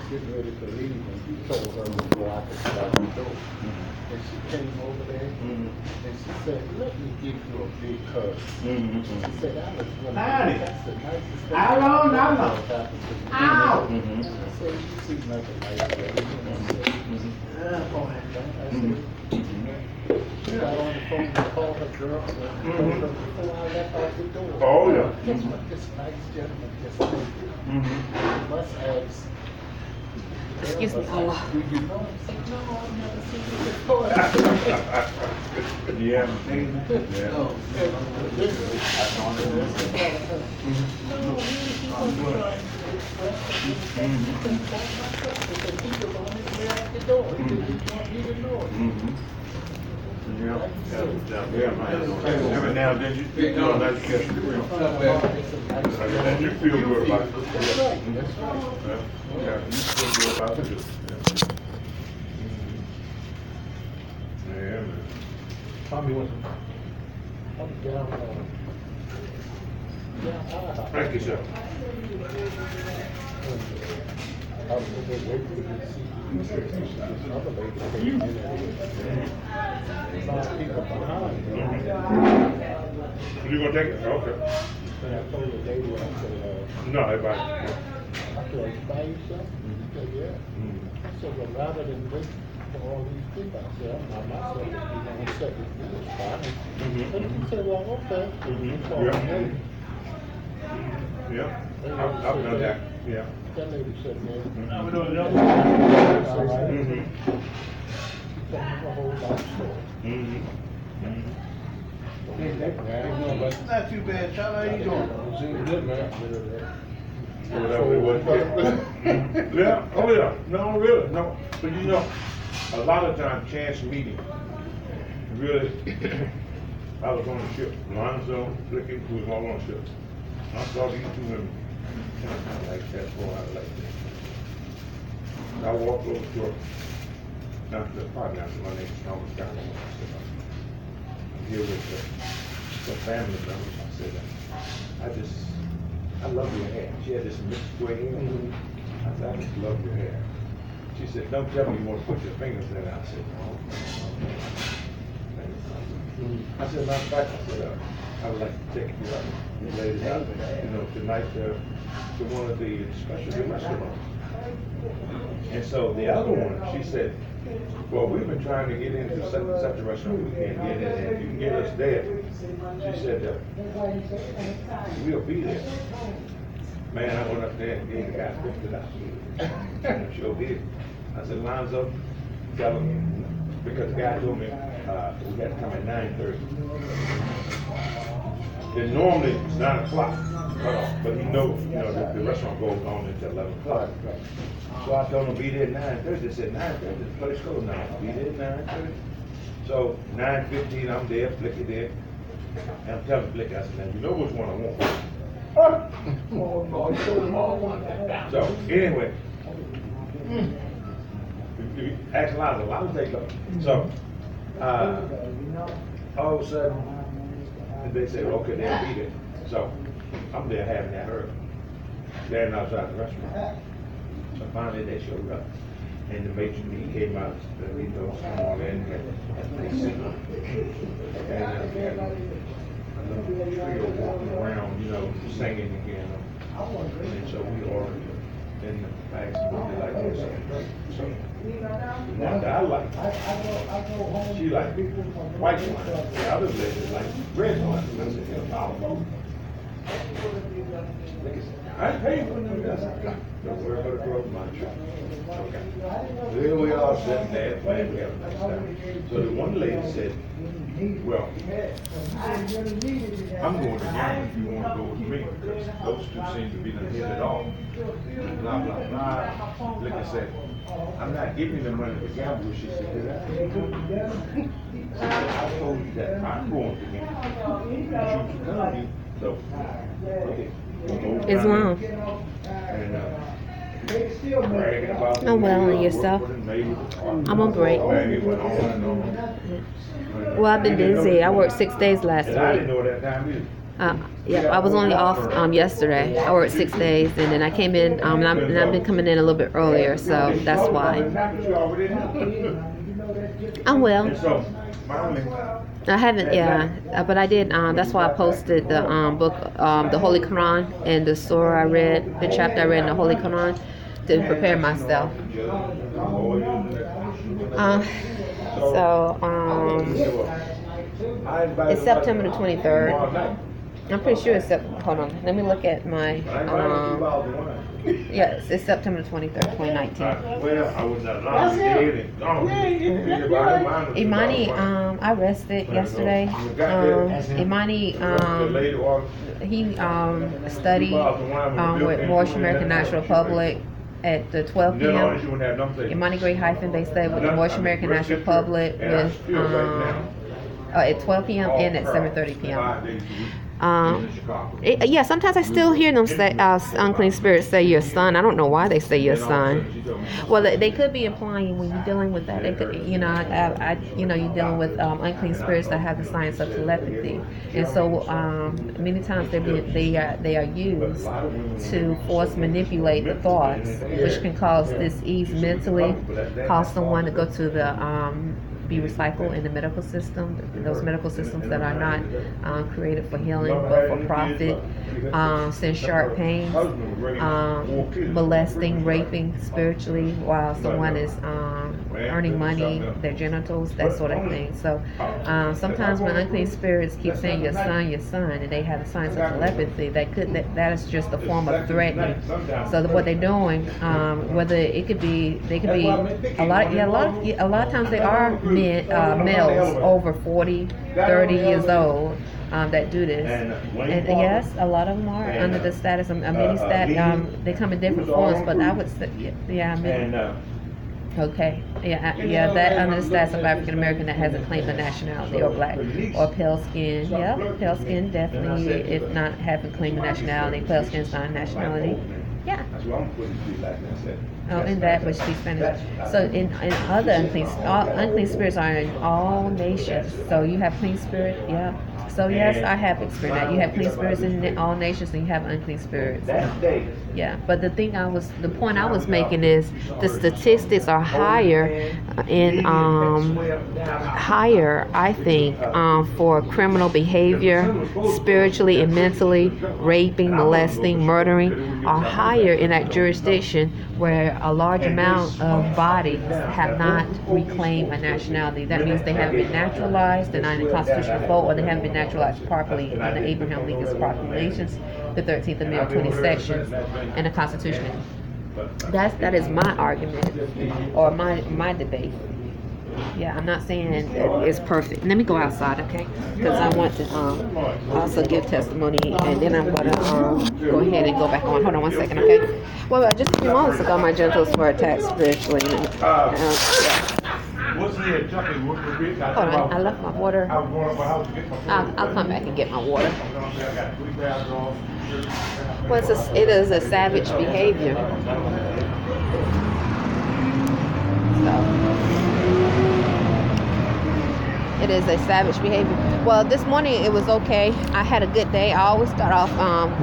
getting ready to leave, and he told her to go out the door. And she came over there, and she said, "Let me give you a big hug." She said, "Alice, that's the nicest thing that happened to me." I said, "You seem like a nice lady." She got on the phone and called her girl and told her before I left out the door. Oh, yeah. Guess what this nice gentleman just said? You must ask. Excuse me, Allah. Do you know him? I said, no, I've never seen him before. Yeah. Yeah. No, he was on his way out the door. He didn't want me to know it. Yeah. Every now and then you know that you get that you feel good about it. That's right. That's right. Yeah, you feel good about it. Yeah, man. Tommy was down, Thank you, sir. I was in there waiting to see this other lady came in and five people behind me. You gonna take it? Okay. And I told the lady, I said, No, everybody. I said, "Are you by yourself?" She said, "Yeah." I said, "Well, rather than wait for all these people," I said, "I'm by myself. If you want to set with me, it's fine." And she said, "Well, okay." Yeah. I've done that. Yeah. That lady said, "Man, We don't know. all right." She told me the whole life story. Not too bad, Charlie. How you doing? Whatever it was. Yeah, oh yeah, no, really, no. But you know, a lot of times chance meeting, really, I was on the ship, Lonzo, Flicky, who was all on the ship. I saw these two women, and I kind of like that, boy, I like that. I walked over to her, not the partner, I said, my name is Thomas Scott. I'm here with some family members. I said, I love your hair. She had this mixed gray hair. I said, I just love your hair. She said, don't tell me you want to put your fingers in it. I said, no. I said, matter of fact, I said, I would like to take you out, you ladies out, tonight to one of the specialty restaurants. And so the other one, she said, well, we've been trying to get into such a restaurant, we can't get in, and if you can get us there, she said, we'll be there. Man, I went up there and gave the guy $50. Sure did. I said, Lonzo, tell him, because the guy told me we had to come at 9:30. Then normally it's 9 o'clock, but he knows, the restaurant goes on until 11 o'clock. So I told him be there at 9:30. They said 9:30, the place goes now. Be there at 9:30. So 9:15, I'm there, Flicky there. And I'm telling Flicky, I said, now you know which one I want. Oh no, I told him all one. So anyway, ask Lonzo take up. So all of a sudden, they say, okay, they'll be there. So I'm there having that herb. Standing outside the restaurant. So finally they showed up. And the matron he came out, come on in, and they sing. And a little trio walking around, singing again. And so we ordered it. Then the bags looked like this. So the one that I like, she like white wine. The other lady like red wine. I said, I'll I ain't paying for them. Don't worry about the growth lunch. Okay. Here we are sitting there, playing we have a nice time. So the one lady said, well, I'm going to gamble if you want to go with me, because those two seem to be done hit it off. Blah, blah, blah. Like I said, I'm not giving you the money to gamble. She said, I told you that I'm going to gamble. You should come. So, okay. Islam. Oh, well, and yourself? I'm on break. Well, I've been busy. I worked 6 days last I didn't week. know that time either. Yeah, I was only off yesterday. I worked 6 days, and then I came in, and I've been coming in a little bit earlier, so that's why. I'm well. I haven't, yeah, but I did. That's why I posted the book, the Holy Quran, and the surah I read, the chapter I read in the Holy Quran, to prepare myself. It's September the 23rd. I'm pretty sure it's hold on. Let me look at my yes, it's September 23rd, 2019. Imani, I rested yesterday. Imani, he studied with Moorish American National Republic at the 12 p.m. Imani Gray-Bey studied with the Moorish American National Republic with at 12 p.m. and at 7:30 p.m. Yeah, sometimes I still hear them say, unclean spirits say your son. I don't know why they say your son. Well, they could be implying when you're dealing with that. They could, you're dealing with unclean spirits that have the science of telepathy, and so many times they are used to force manipulate the thoughts, which can cause dis-ease mentally, cause someone to go to the be recycled in the medical system, those medical systems that are not created for healing but for profit, send sharp pains, molesting, raping spiritually while someone is earning money, their genitals, that sort of thing. So sometimes when unclean spirits keep saying your son, and they have a science of telepathy, that is just a form of threatening. So what they're doing, whether they could be a lot of times they are males over 40, 30 years old that do this, and yes, a lot of them are under the status of they come in different forms, but I would say okay, that under the status of African American that hasn't claimed a nationality, or black, or pale skin. Yeah, pale skin definitely, if not haven't claimed a nationality, pale skin is not a nationality. Yeah. Oh, in that which speaks Spanish. So in other unclean spirits are in all nations. So you have clean spirit, yeah. So yes, I have experienced that. You have clean spirits in all nations, and you have unclean spirits. Yeah, but the point I was making is the statistics are higher I think, for criminal behavior, spiritually and mentally, raping, molesting, murdering, are higher in that jurisdiction where a large amount of bodies have not reclaimed a nationality. That means they haven't been naturalized, they're not in the constitutional vote, or they haven't been naturalized properly in the Abraham Lincoln's proclamations, the 13th Amendment, 20 sections, and the Constitution. That is my argument, or my debate. Yeah, I'm not saying it's perfect. Let me go outside, okay? Because I want to also give testimony, and then I'm going to go ahead and go back on. Hold on 1 second, okay? Well, just a few moments ago, my genitals were attacked spiritually. Hold on, I left my water. I'll come back and get my water. Well, it is a savage behavior. It is a savage behavior. Well, this morning it was okay. I had a good day. I always start off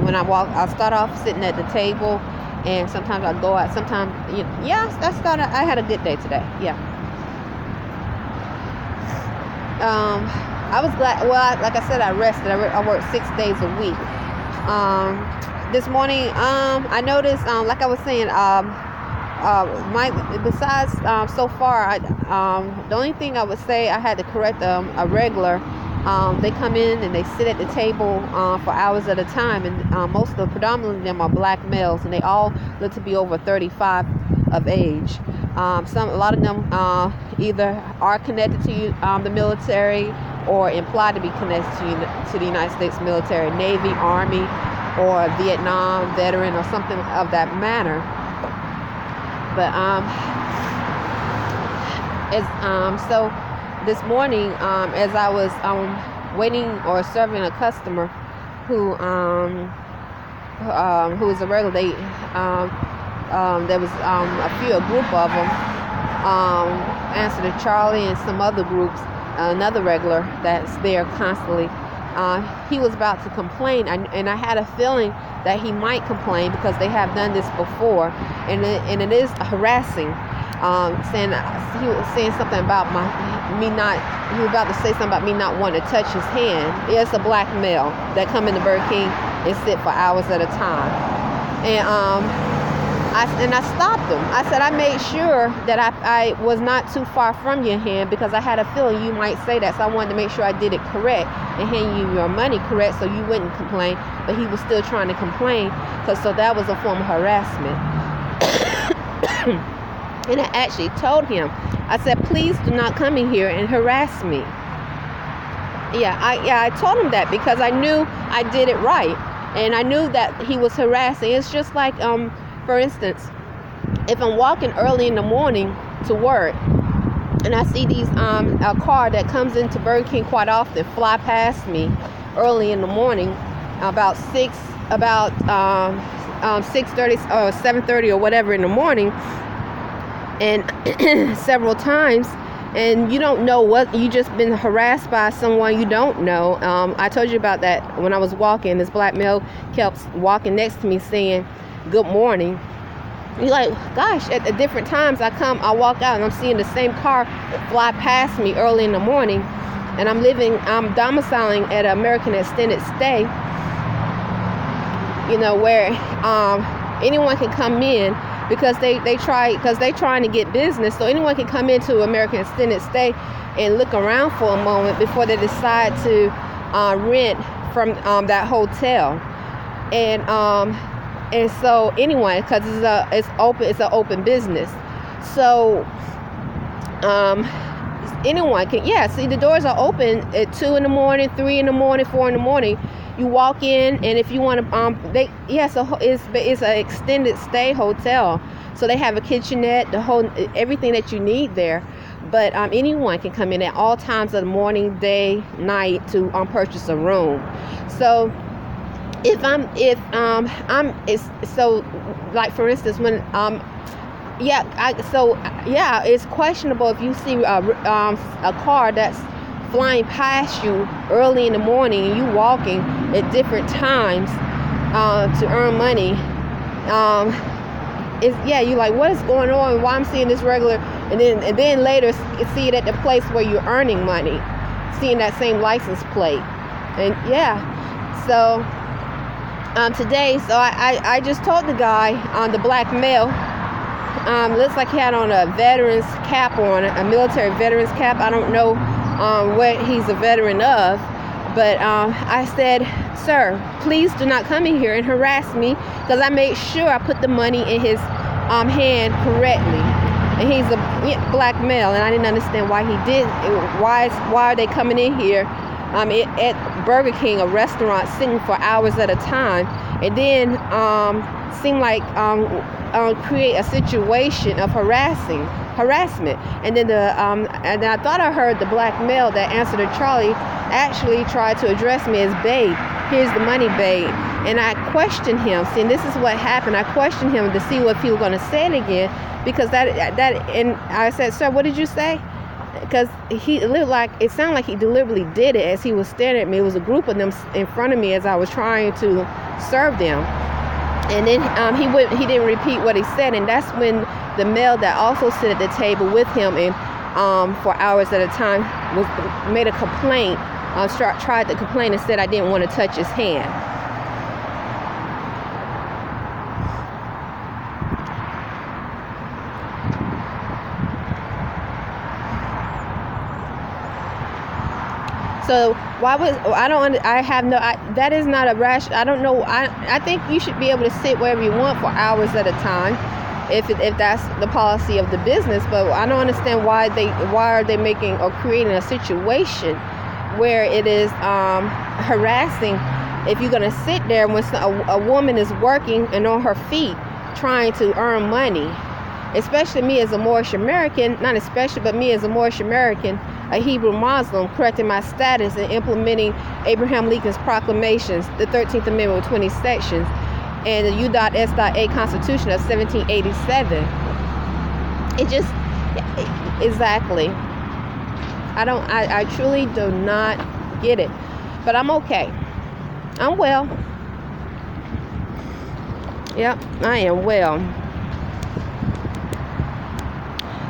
when I walk. I'll start off sitting at the table, and sometimes I go out. Sometimes, I had a good day today. Yeah. I was glad. Well, like I said, I rested. I worked 6 days a week. This morning, I noticed, like I was saying, besides so far, the only thing I would say I had to correct a regular. They come in and they sit at the table for hours at a time, and predominantly them are black males, and they all look to be over 35 of age. A lot of them either are connected to the military, or implied to be connected to the United States military, Navy, Army, or Vietnam veteran, or something of that manner. But so this morning, as I was waiting or serving a customer who is a regular, there was a group of them answered to Charlie and some other groups, another regular that's there constantly. he was about to complain, and I had a feeling that he might complain because they have done this before, and it is harassing. Saying he was saying something about he was about to say something about me not wanting to touch his hand. Yeah, it's a black male that come into Burger King and sit for hours at a time, and I stopped him. I said I made sure that I was not too far from your hand because I had a feeling you might say that, so I wanted to make sure I did it correct and hand you your money correct so you wouldn't complain. But he was still trying to complain, so that was a form of harassment. And I actually told him, I said, please do not come in here and harass me. I told him that because I knew I did it right, and I knew that he was harassing. It's just like, for instance, if I'm walking early in the morning to work, and I see a car that comes into Burger King quite often fly past me early in the morning, about 6:30 or 7:30 or whatever in the morning, and several times, and you don't know what, you just been harassed by someone you don't know. I told you about that when I was walking. This black male kept walking next to me saying good morning. You're like, gosh, at different times I walk out and I'm seeing the same car fly past me early in the morning, and I'm domiciling at an American Extended Stay, where anyone can come in because they trying to get business, so anyone can come into American Extended Stay and look around for a moment before they decide to rent from that hotel. And so anyway, because it's an open business, so anyone can, see, the doors are open at 2 in the morning, 3 in the morning, 4 in the morning. You walk in, and if you want to, it's an extended stay hotel, so they have a kitchenette, everything that you need there. But anyone can come in at all times of the morning, day, night to purchase a room. So like for instance, when it's questionable if you see a car that's flying past you early in the morning and you walking at different times to earn money. You're like, what is going on? Why I'm seeing this regular, and then later see it at the place where you're earning money, seeing that same license plate, and so. Today, so I just told the guy on the black male, looks like he had on a veteran's cap on, a military veteran's cap. I don't know what he's a veteran of, but I said, sir, please do not come in here and harass me, because I made sure I put the money in his hand correctly. And he's a black male, and I didn't understand why he did. Why are they coming in here at Burger King, a restaurant, sitting for hours at a time, and then seem like create a situation of harassment. And then and I thought I heard the black male that answered to Charlie actually tried to address me as babe. Here's the money, babe. And I questioned him. See, and this is what happened. I questioned him to see if he was going to say it again, because and I said, sir, what did you say? Because it sounded like he deliberately did it as he was staring at me. It was a group of them in front of me as I was trying to serve them. And then he didn't repeat what he said, and that's when the male that also sat at the table with him and for hours at a time made a complaint, tried to complain and said I didn't want to touch his hand. So that is not a rash. I don't know. I think you should be able to sit wherever you want for hours at a time, if that's the policy of the business. But I don't understand why are they making or creating a situation where it is harassing if you're going to sit there when a woman is working and on her feet trying to earn money. Especially me as a Moorish American, not especially, but me as a Moorish American, a Hebrew Muslim, correcting my status and implementing Abraham Lincoln's proclamations, the 13th Amendment with 20 sections, and the U.S.A. Constitution of 1787. Exactly. I truly do not get it. but I'm okay. I'm well. Yep, I am well.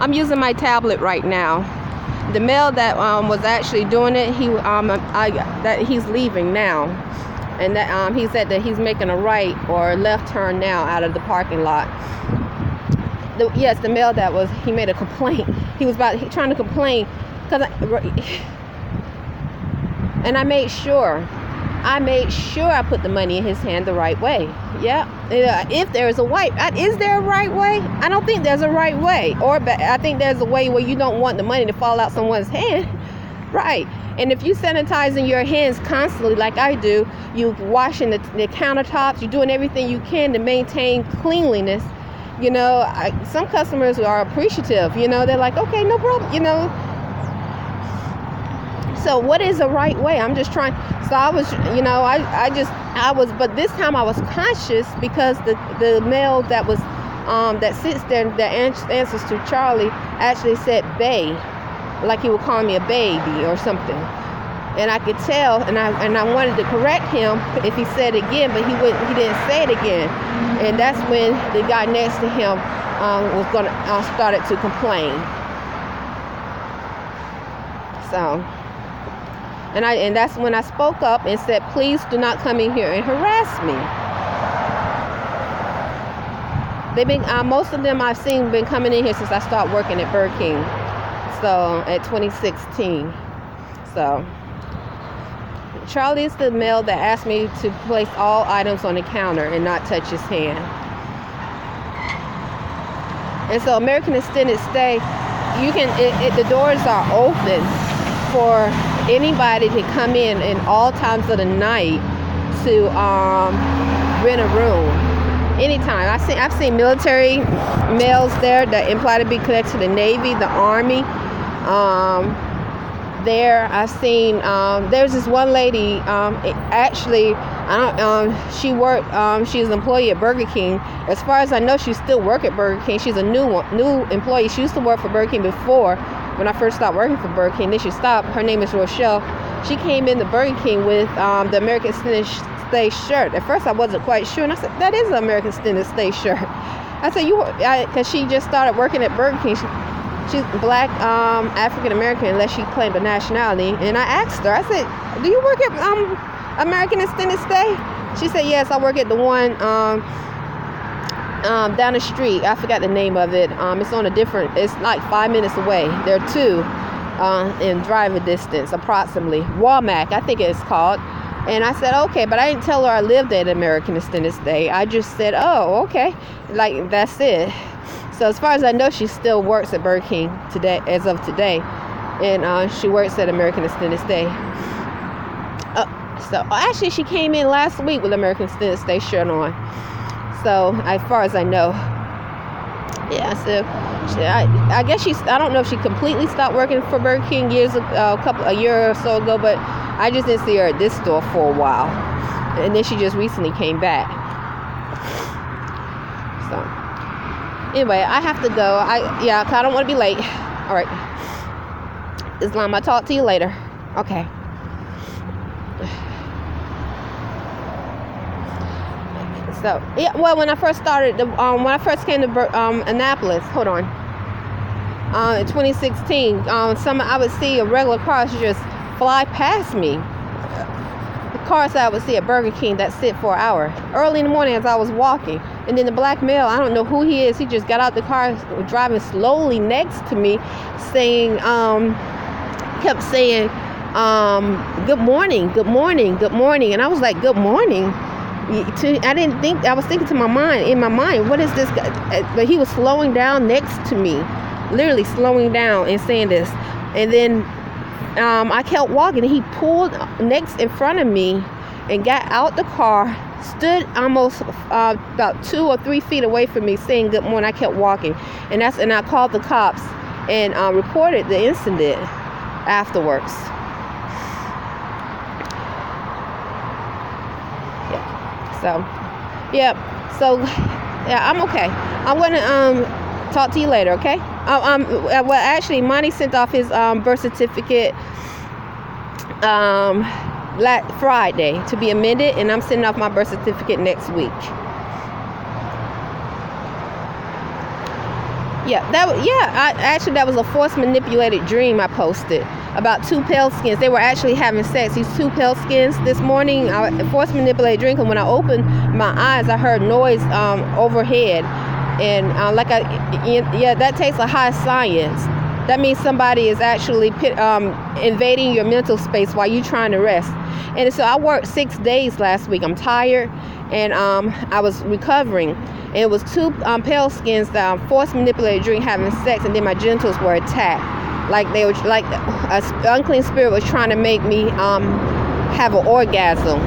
I'm using my tablet right now. The male that was actually doing it, he's leaving now, and that he said that he's making a right or left turn now out of the parking lot. Yes, the male that he made a complaint. He was trying to complain and I made sure I put the money in his hand the right way. Yeah. If there is a is there a right way? I don't think there's a right way. I think there's a way where you don't want the money to fall out someone's hand. Right. And if you sanitizing your hands constantly like I do, you washing the countertops, you're doing everything you can to maintain cleanliness. You know, some customers are appreciative. You know, they're like, okay, no problem. You know. So what is the right way? I'm just trying. So I was, you know, but this time I was conscious because the male that was, that sits there, that answers to Charlie, actually said "Bey," like he would call me a baby or something. And I could tell, and I wanted to correct him if he said it again, but he didn't say it again. And that's when the guy next to him started to complain. So. And that's when I spoke up and said, please do not come in here and harass me. Most of them I've seen been coming in here since I started working at Burger King. So, at 2016. So, Charlie is the male that asked me to place all items on the counter and not touch his hand. And so, American Extended Stay, the doors are open for anybody to come in all times of the night to rent a room anytime. I've seen military males there that imply to be connected to the Navy, the Army. There I've seen there's this one lady she worked she's an employee at Burger King. As far as I know, she still works at Burger King. She's a new employee. She used to work for Burger King before. When I first started working for Burger King, then she stopped. Her name is Rochelle. She came into Burger King with the American Extended Stay shirt. At first, I wasn't quite sure, and I said, "That is an American Extended Stay shirt." I said, because she just started working at Burger King. She's Black, African American, unless she claimed a nationality. And I asked her, I said, "Do you work at American Extended Stay?" She said, "Yes, I work at the one down the street. I forgot the name of it. It's like 5 minutes away. There are two in driving distance, approximately. Walmack, I think it's called." And I said, okay, but I didn't tell her I lived at American Extended Stay. I just said, oh, okay. Like, that's it. So as far as I know, she still works at Burger King today, as of today. And she works at American Extended Stay. So actually, she came in last week with American Extended Stay shirt on. So, as far as I know, yeah. So, I guess I don't know if she completely stopped working for Burger King a year or so ago, but I just didn't see her at this store for a while, and then she just recently came back. So, anyway, I have to go. I don't want to be late. All right, Islam. I'll talk to you later. Okay. So, yeah, well, when I first started, when I first came to Annapolis, hold on, in 2016, I would see a regular car just fly past me. The cars that I would see at Burger King that sit for an hour, early in the morning as I was walking. And then the black male, I don't know who he is, he just got out the car, driving slowly next to me, kept saying, good morning, good morning, good morning. And I was like, good morning? I was thinking in my mind, what is this guy? But he was slowing down next to me, literally slowing down and saying this. And then I kept walking, and he pulled next in front of me and got out the car, stood almost about 2 or 3 feet away from me, saying good morning. I kept walking, and I called the cops and reported the incident afterwards. So I'm okay. I'm gonna talk to you later, okay? Well, actually, Monty sent off his birth certificate Friday to be amended, and I'm sending off my birth certificate next week. That was a forced manipulated dream I posted about two pale skins. They were actually having sex. These two pale skins this morning. Forced manipulated dream, because when I opened my eyes, I heard noise overhead, and that takes a high science. That means somebody is actually invading your mental space while you're trying to rest. And so I worked 6 days last week. I'm tired, and I was recovering. And it was two pale skins that forced manipulated dream having sex, and then my genitals were attacked. Like an unclean spirit was trying to make me have an orgasm.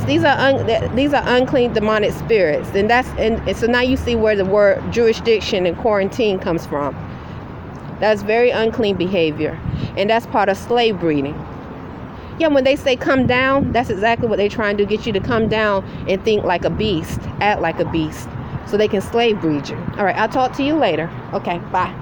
These are unclean demonic spirits, and so now you see where the word jurisdiction and quarantine comes from. That's very unclean behavior, and that's part of slave breeding. Yeah, when they say come down, that's exactly what they're trying to get you to come down and think like a beast, act like a beast, so they can slave breed you. All right, I'll talk to you later. Okay, bye.